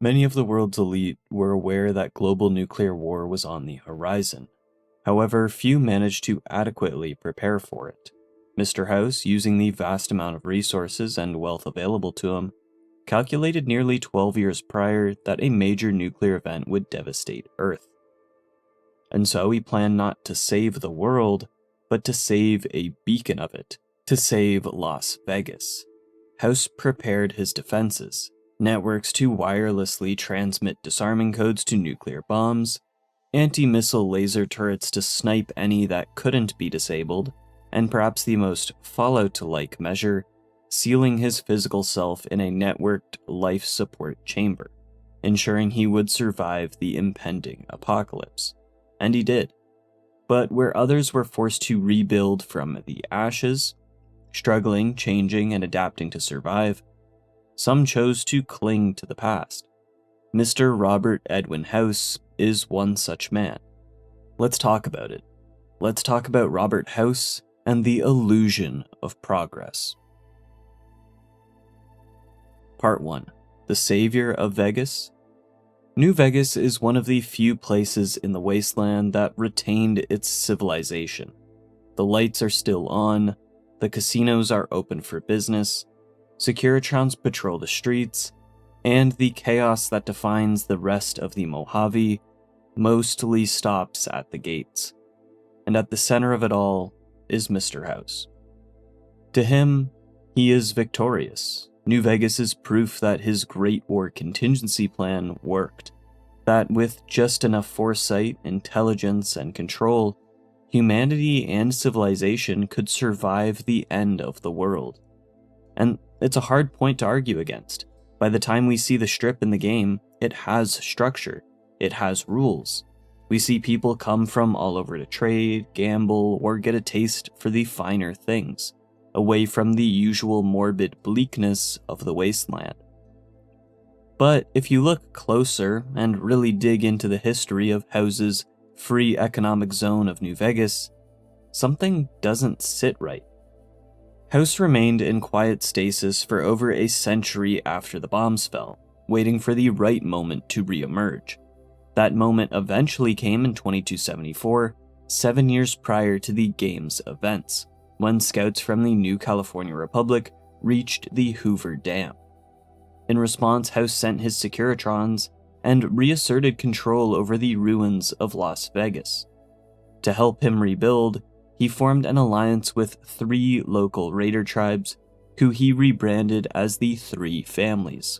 Many of the world's elite were aware that global nuclear war was on the horizon. However, few managed to adequately prepare for it. Mr. House, using the vast amount of resources and wealth available to him, calculated nearly 12 years prior that a major nuclear event would devastate Earth. And so he planned not to save the world, but to save a beacon of it, to save Las Vegas. House prepared his defenses, networks to wirelessly transmit disarming codes to nuclear bombs, anti-missile laser turrets to snipe any that couldn't be disabled, and perhaps the most Fallout-like measure, sealing his physical self in a networked life support chamber, ensuring he would survive the impending apocalypse. And he did. But where others were forced to rebuild from the ashes, struggling, changing, and adapting to survive, some chose to cling to the past. Mr. Robert Edwin House is one such man. Let's talk about it. Let's talk about Robert House and the illusion of progress. Part 1. The Savior of Vegas. New Vegas is one of the few places in the wasteland that retained its civilization. The lights are still on, the casinos are open for business, Securitrons patrol the streets, and the chaos that defines the rest of the Mojave mostly stops at the gates. And at the center of it all is Mr. House. To him, he is victorious. New Vegas is proof that his Great War contingency plan worked, that with just enough foresight, intelligence, and control, humanity and civilization could survive the end of the world. And it's a hard point to argue against. By the time we see the Strip in the game, it has structure, it has rules. We see people come from all over to trade, gamble, or get a taste for the finer things, away from the usual morbid bleakness of the wasteland. But if you look closer and really dig into the history of House's free economic zone of New Vegas, something doesn't sit right. House remained in quiet stasis for over a century after the bombs fell, waiting for the right moment to re-emerge. That moment eventually came in 2274, 7 years prior to the game's events, when scouts from the New California Republic reached the Hoover Dam. In response, House sent his Securitrons and reasserted control over the ruins of Las Vegas. To help him rebuild, he formed an alliance with 3 local raider tribes, who he rebranded as the Three Families.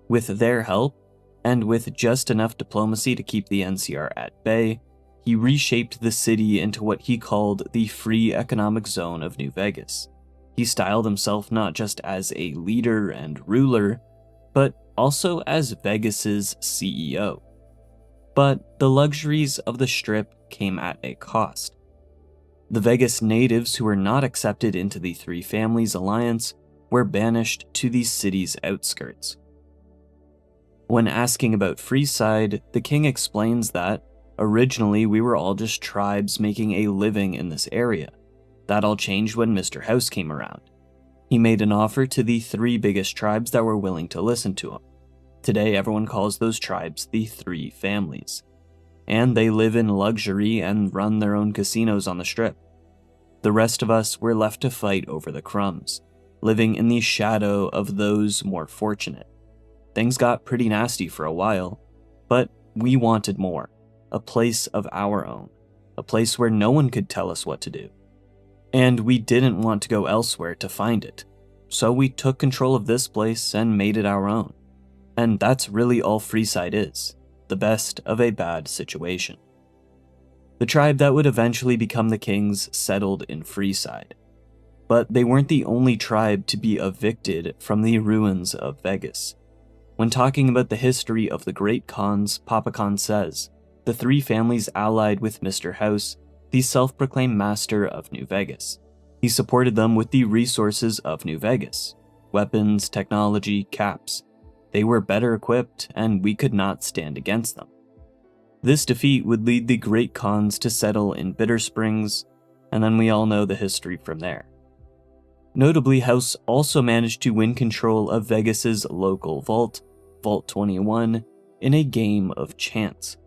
With their help, and with just enough diplomacy to keep the NCR at bay, he reshaped the city into what he called the Free Economic Zone of New Vegas. He styled himself not just as a leader and ruler, but also as Vegas's CEO. But the luxuries of the Strip came at a cost. The Vegas natives who were not accepted into the Three Families alliance were banished to the city's outskirts. When asking about Freeside, the king explains that, originally we were all just tribes making a living in this area. That all changed when Mr. House came around. He made an offer to the 3 biggest tribes that were willing to listen to him. Today everyone calls those tribes the Three Families. And they live in luxury and run their own casinos on the Strip. The rest of us were left to fight over the crumbs, living in the shadow of those more fortunate. Things got pretty nasty for a while, but we wanted more, a place of our own, a place where no one could tell us what to do. And we didn't want to go elsewhere to find it, so we took control of this place and made it our own. And that's really all Freeside is, the best of a bad situation. The tribe that would eventually become the kings settled in Freeside. But they weren't the only tribe to be evicted from the ruins of Vegas. When talking about the history of the Great Khans, Papa Khan says, the Three Families allied with Mr. House, the self-proclaimed master of New Vegas. He supported them with the resources of New Vegas, weapons, technology, caps. They were better equipped, and we could not stand against them. This defeat would lead the Great Khans to settle in Bitter Springs, and then we all know the history from there. Notably, House also managed to win control of Vegas's local vault, Vault 21 in a game of chance.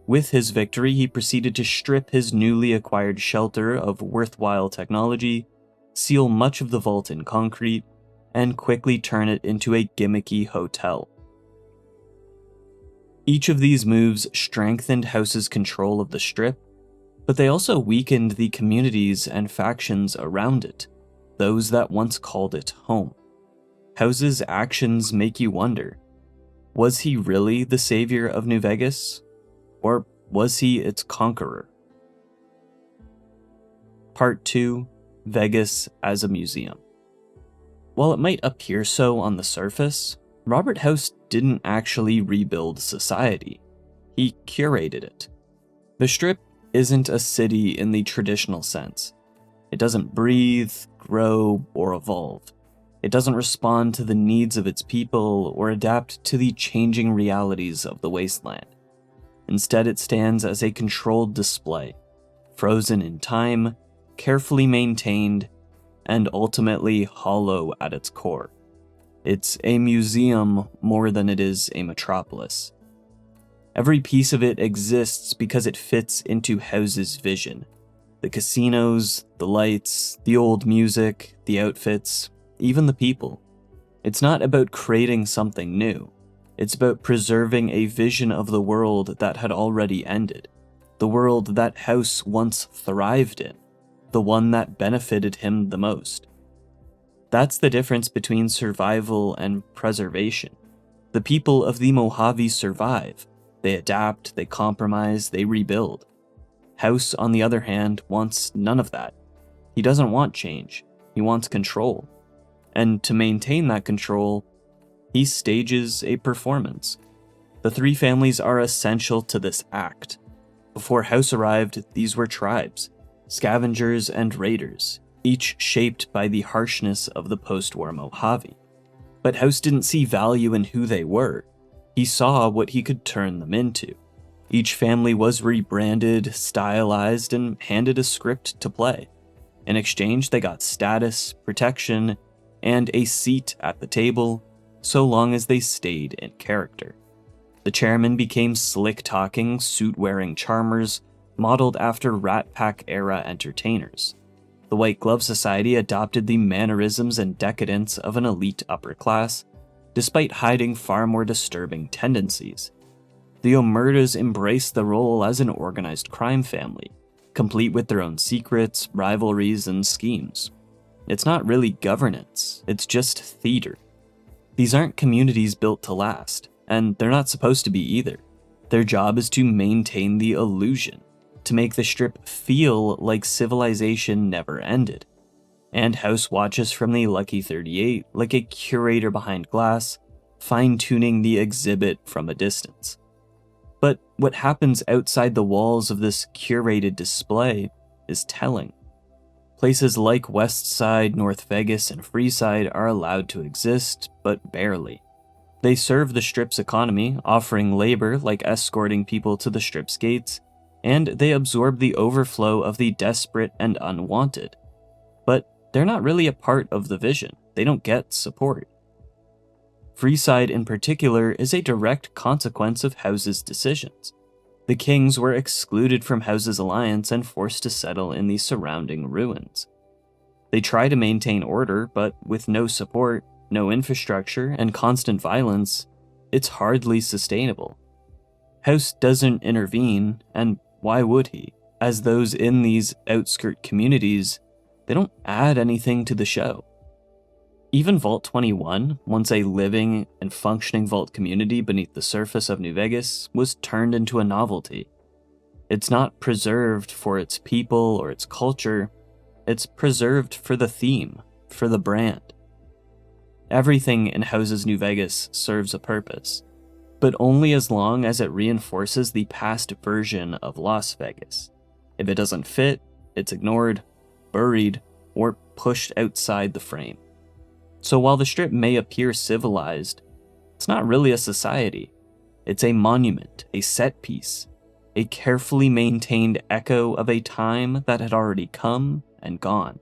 With his victory, he proceeded to strip his newly acquired shelter of worthwhile technology, seal much of the vault in concrete, and quickly turn it into a gimmicky hotel. Each of these moves strengthened House's control of the strip, but they also weakened the communities and factions around it, those that once called it home. House's actions make you wonder, was he really the savior of New Vegas? Or was he its conqueror? Part 2, Vegas as a Museum. While it might appear so on the surface, Robert House didn't actually rebuild society. He curated it. The Strip isn't a city in the traditional sense. It doesn't breathe, grow, or evolve. It doesn't respond to the needs of its people or adapt to the changing realities of the wasteland. Instead, it stands as a controlled display, frozen in time, carefully maintained, and ultimately hollow at its core. It's a museum more than it is a metropolis. Every piece of it exists because it fits into House's vision. The casinos, the lights, the old music, the outfits, even the people. It's not about creating something new. It's about preserving a vision of the world that had already ended, the world that House once thrived in, the one that benefited him the most. That's the difference between survival and preservation. The people of the Mojave survive. They adapt, they compromise, they rebuild. House, on the other hand, wants none of that. He doesn't want change. He wants control. And to maintain that control, he stages a performance. The three families are essential to this act. Before House arrived, these were tribes, scavengers and raiders, each shaped by the harshness of the post-war Mojave. But House didn't see value in who they were. He saw what he could turn them into. Each family was rebranded, stylized, and handed a script to play. In exchange, they got status, protection, and a seat at the table, so long as they stayed in character. The chairmen became slick-talking, suit-wearing charmers, modeled after Rat Pack-era entertainers. The White Glove Society adopted the mannerisms and decadence of an elite upper class, despite hiding far more disturbing tendencies. The Omertas embraced the role as an organized crime family, complete with their own secrets, rivalries, and schemes. It's not really governance, it's just theater. These aren't communities built to last, and they're not supposed to be either. Their job is to maintain the illusion, to make the Strip feel like civilization never ended. And House watches from the Lucky 38 like a curator behind glass, fine-tuning the exhibit from a distance. But what happens outside the walls of this curated display is telling. Places like West Side, North Vegas, and Freeside are allowed to exist, but barely. They serve the Strip's economy, offering labor like escorting people to the Strip's gates, and they absorb the overflow of the desperate and unwanted. But they're not really a part of the vision. They don't get support. Freeside in particular is a direct consequence of House's decisions. The Kings were excluded from House's alliance and forced to settle in the surrounding ruins. They try to maintain order, but with no support, no infrastructure, and constant violence, it's hardly sustainable. House doesn't intervene, and why would he? As those in these outskirt communities, they don't add anything to the show. Even Vault 21, once a living and functioning vault community beneath the surface of New Vegas, was turned into a novelty. It's not preserved for its people or its culture, it's preserved for the theme, for the brand. Everything in House's New Vegas serves a purpose, but only as long as it reinforces the past version of Las Vegas. If it doesn't fit, it's ignored, buried, or pushed outside the frame. So while the Strip may appear civilized, it's not really a society. It's a monument, a set piece, a carefully maintained echo of a time that had already come and gone.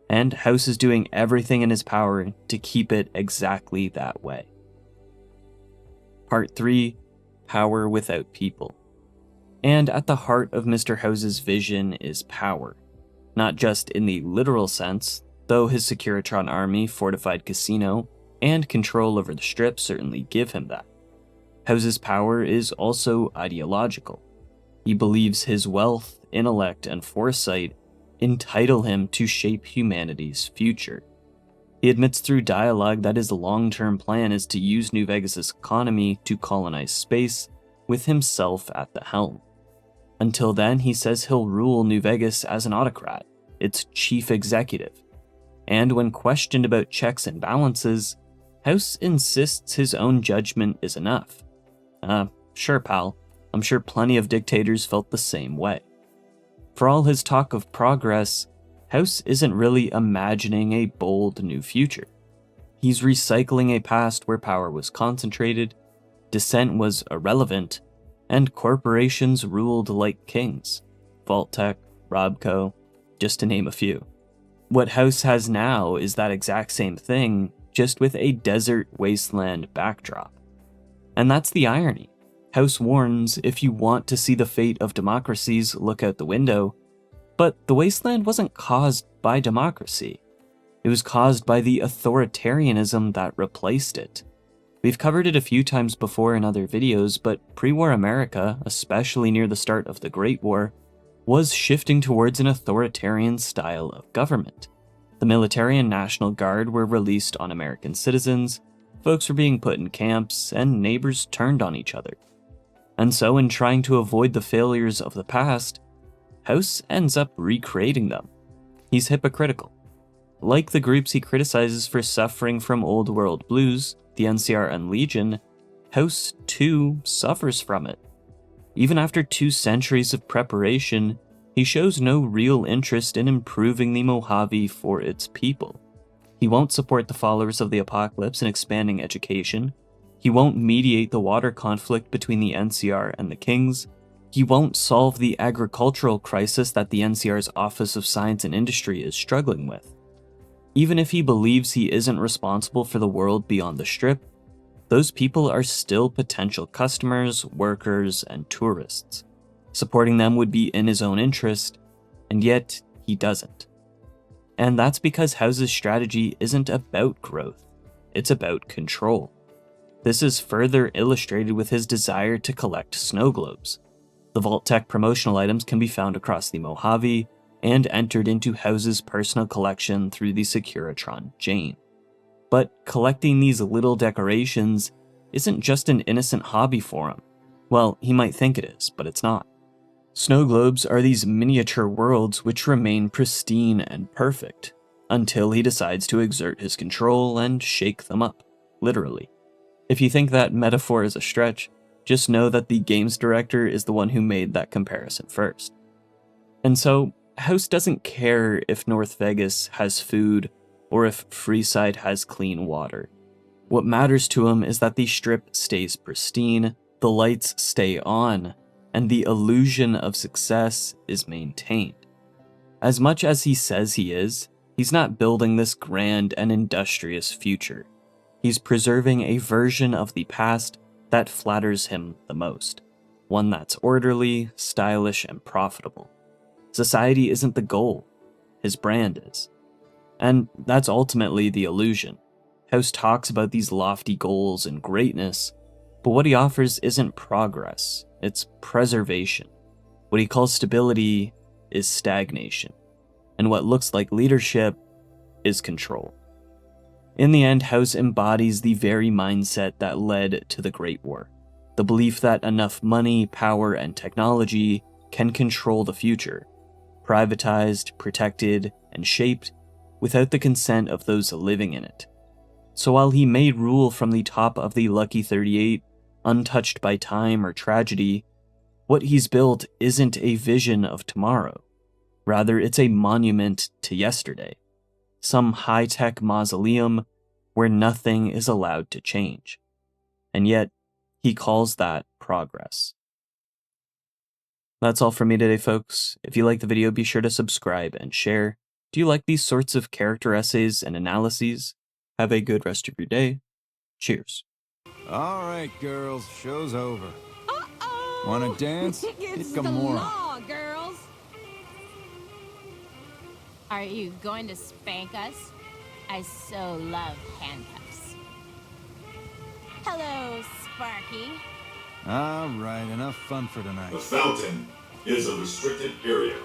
And House is doing everything in his power to keep it exactly that way. Part 3, Power Without People. And at the heart of Mr. House's vision is power. Not just in the literal sense, though his Securitron army, fortified casino, and control over the Strip certainly give him that. House's power is also ideological. He believes his wealth, intellect, and foresight entitle him to shape humanity's future. He admits through dialogue that his long-term plan is to use New Vegas' economy to colonize space, with himself at the helm. Until then, he says he'll rule New Vegas as an autocrat, its chief executive. And when questioned about checks and balances, House insists his own judgment is enough. Sure, pal. I'm sure plenty of dictators felt the same way. For all his talk of progress, House isn't really imagining a bold new future. He's recycling a past where power was concentrated, dissent was irrelevant, and corporations ruled like kings. Vault-Tec, Robco, just to name a few. What House has now is that exact same thing, just with a desert wasteland backdrop. And that's the irony. House warns, if you want to see the fate of democracies, look out the window. But the wasteland wasn't caused by democracy. It was caused by the authoritarianism that replaced it. We've covered it a few times before in other videos, but pre-war America, especially near the start of the Great War, was shifting towards an authoritarian style of government. The military and National Guard were released on American citizens, folks were being put in camps, and neighbors turned on each other. And so in trying to avoid the failures of the past, House ends up recreating them. He's hypocritical. Like the groups he criticizes for suffering from old world blues, the NCR and Legion, House too suffers from it. Even after 2 centuries of preparation, he shows no real interest in improving the Mojave for its people. He won't support the followers of the apocalypse in expanding education. He won't mediate the water conflict between the NCR and the Kings. He won't solve the agricultural crisis that the NCR's Office of Science and Industry is struggling with. Even if he believes he isn't responsible for the world beyond the Strip, those people are still potential customers, workers, and tourists. Supporting them would be in his own interest, and yet he doesn't. And that's because House's strategy isn't about growth, it's about control. This is further illustrated with his desire to collect snow globes. The Vault-Tec promotional items can be found across the Mojave and entered into House's personal collection through the Securitron Jane. But collecting these little decorations isn't just an innocent hobby for him. Well, he might think it is, but it's not. Snow globes are these miniature worlds which remain pristine and perfect, until he decides to exert his control and shake them up, literally. If you think that metaphor is a stretch, just know that the games director is the one who made that comparison first. And so, House doesn't care if North Vegas has food or if Freeside has clean water. What matters to him is that the Strip stays pristine, the lights stay on, and the illusion of success is maintained. As much as he says he is, he's not building this grand and industrious future. He's preserving a version of the past that flatters him the most, one that's orderly, stylish, and profitable. Society isn't the goal, his brand is. And that's ultimately the illusion. House talks about these lofty goals and greatness, but what he offers isn't progress, it's preservation. What he calls stability is stagnation, and what looks like leadership is control. In the end, House embodies the very mindset that led to the Great War. The belief that enough money, power, and technology can control the future, privatized, protected, and shaped without the consent of those living in it. So while he may rule from the top of the Lucky 38, untouched by time or tragedy, what he's built isn't a vision of tomorrow. Rather, it's a monument to yesterday. Some high-tech mausoleum where nothing is allowed to change. And yet, he calls that progress. That's all from me today, folks. If you like the video, be sure to subscribe and share. Do you like these sorts of character essays and analyses? Have a good rest of your day. Cheers. All right, girls, show's over. Uh-oh! Wanna dance? It's Pick a the more. law, girls! Are you going to spank us? I so love handcuffs. Hello, Sparky. All right, enough fun for The tonight. fountain is a restricted area.